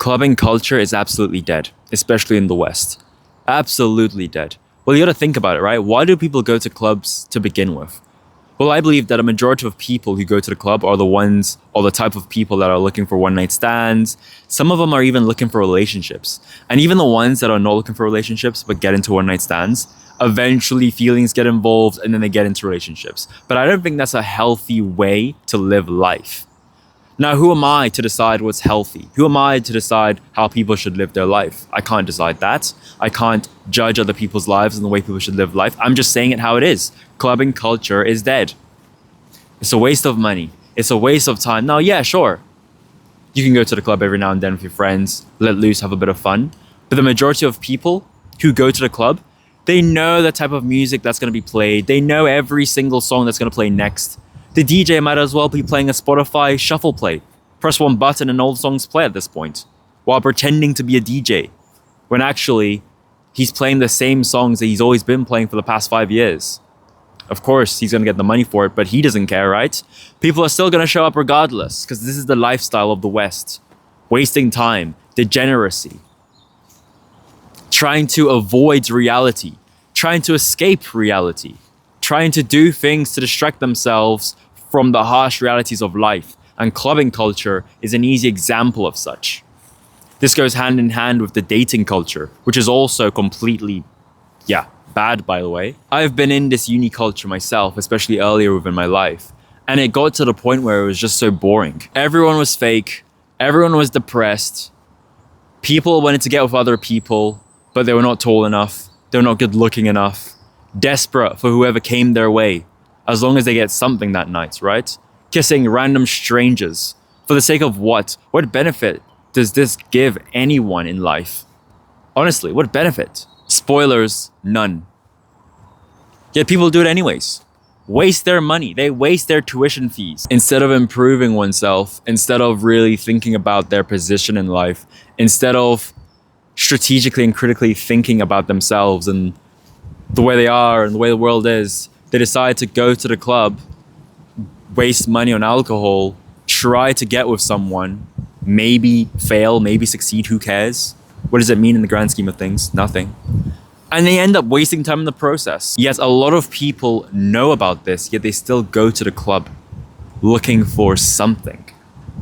Clubbing culture is absolutely dead, especially in the West. Absolutely dead. Well, you gotta think about it, right? Why do people go to clubs to begin with? Well, I believe that a majority of people who go to the club are the ones, or the type of people that are looking for one night stands. Some of them are even looking for relationships. And even the ones that are not looking for relationships, but get into one night stands, eventually feelings get involved and then they get into relationships. But I don't think that's a healthy way to live life. Now, who am I to decide what's healthy? Who am I to decide how people should live their life? I can't decide that. I can't judge other people's lives and the way people should live life. I'm just saying it how it is. Clubbing culture is dead. It's a waste of money. It's a waste of time. Now, yeah, sure. You can go to the club every now and then with your friends, let loose, have a bit of fun. But the majority of people who go to the club, they know the type of music that's going to be played. They know every single song that's going to play next. The DJ might as well be playing a Spotify shuffle play. Press one button and all the songs play at this point, while pretending to be a DJ, when actually he's playing the same songs that he's always been playing for the past 5 years. Of course, he's going to get the money for it, but he doesn't care, right? People are still going to show up regardless, because this is the lifestyle of the West. Wasting time, degeneracy, trying to avoid reality, trying to escape reality, trying to do things to distract themselves from the harsh realities of life, and clubbing culture is an easy example of such. This goes hand in hand with the dating culture, which is also completely, bad, by the way. I've been in this uni culture myself, especially earlier within my life, and it got to the point where it was just so boring. Everyone was fake, everyone was depressed, people wanted to get with other people, but they were not tall enough, they were not good looking enough, desperate for whoever came their way, as long as they get something that night, right? Kissing random strangers. For the sake of what? What benefit does this give anyone in life? Honestly, what benefit? Spoilers, none. Yet people do it anyways. Waste their money. They waste their tuition fees. Instead of improving oneself, instead of really thinking about their position in life, instead of strategically and critically thinking about themselves and the way they are and the way the world is, they decide to go to the club, waste money on alcohol, try to get with someone, maybe fail, maybe succeed, who cares? What does it mean in the grand scheme of things? Nothing. And they end up wasting time in the process. Yet a lot of people know about this, yet they still go to the club looking for something.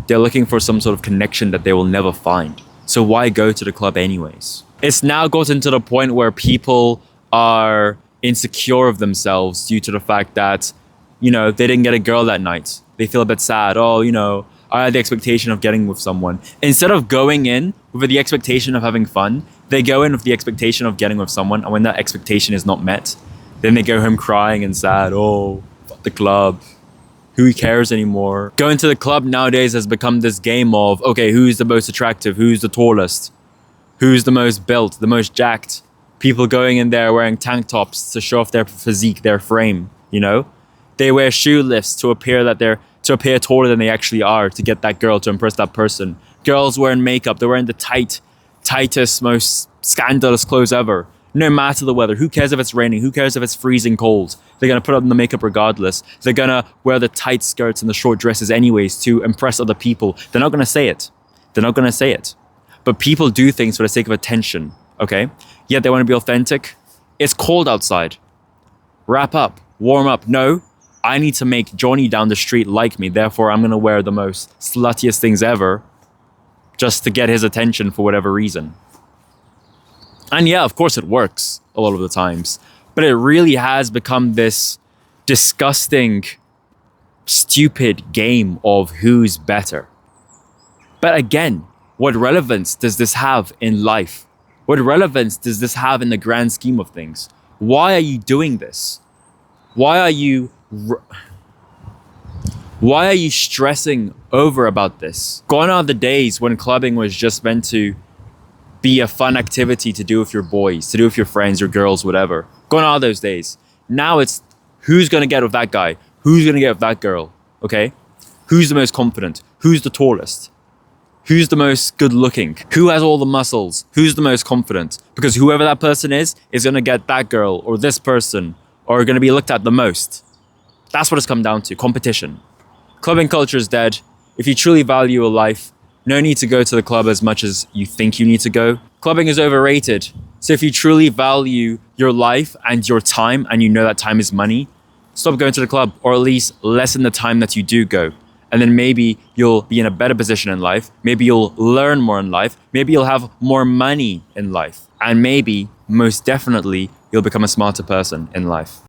They're looking for some sort of connection that they will never find. So why go to the club anyways? It's now gotten to the point where people are insecure of themselves due to the fact that, they didn't get a girl that night. They feel a bit sad. I had the expectation of getting with someone. Instead of going in with the expectation of having fun, they go in with the expectation of getting with someone. And when that expectation is not met, then they go home crying and sad. Oh, fuck the club. Who cares anymore? Going to the club nowadays has become this game of, okay, who's the most attractive? Who's the tallest? Who's the most built, the most jacked? People going in there wearing tank tops to show off their physique, their frame, They wear shoe lifts to appear taller than they actually are, to get that girl, to impress that person. Girls wearing makeup, they're wearing the tightest, most scandalous clothes ever. No matter the weather, who cares if it's raining, who cares if it's freezing cold? They're gonna put on the makeup regardless. They're gonna wear the tight skirts and the short dresses anyways to impress other people. They're not gonna say it. But people do things for the sake of attention, okay? Yet they wanna be authentic. It's cold outside. Wrap up, warm up. No, I need to make Johnny down the street like me. Therefore, I'm gonna wear the most sluttiest things ever just to get his attention for whatever reason. And yeah, of course it works a lot of the times, but it really has become this disgusting, stupid game of who's better. But again, what relevance does this have in life? What relevance does this have in the grand scheme of things? Why are you doing this? Why are you stressing over about this? Gone are the days when clubbing was just meant to be a fun activity to do with your boys, to do with your friends, your girls, whatever. Gone are those days. Now it's who's going to get with that guy? Who's going to get with that girl? Okay? Who's the most confident? Who's the tallest? Who's the most good looking? Who has all the muscles? Who's the most confident? Because whoever that person is going to get that girl or this person, or going to be looked at the most. That's what it's come down to, competition. Clubbing culture is dead. If you truly value a life, No need to go to the club as much as you think you need to go. Clubbing is overrated. So if you truly value your life and your time, and you know that time is money, stop going to the club, or at least lessen the time that you do go. And then maybe you'll be in a better position in life. Maybe you'll learn more in life. Maybe you'll have more money in life. And maybe, most definitely, you'll become a smarter person in life.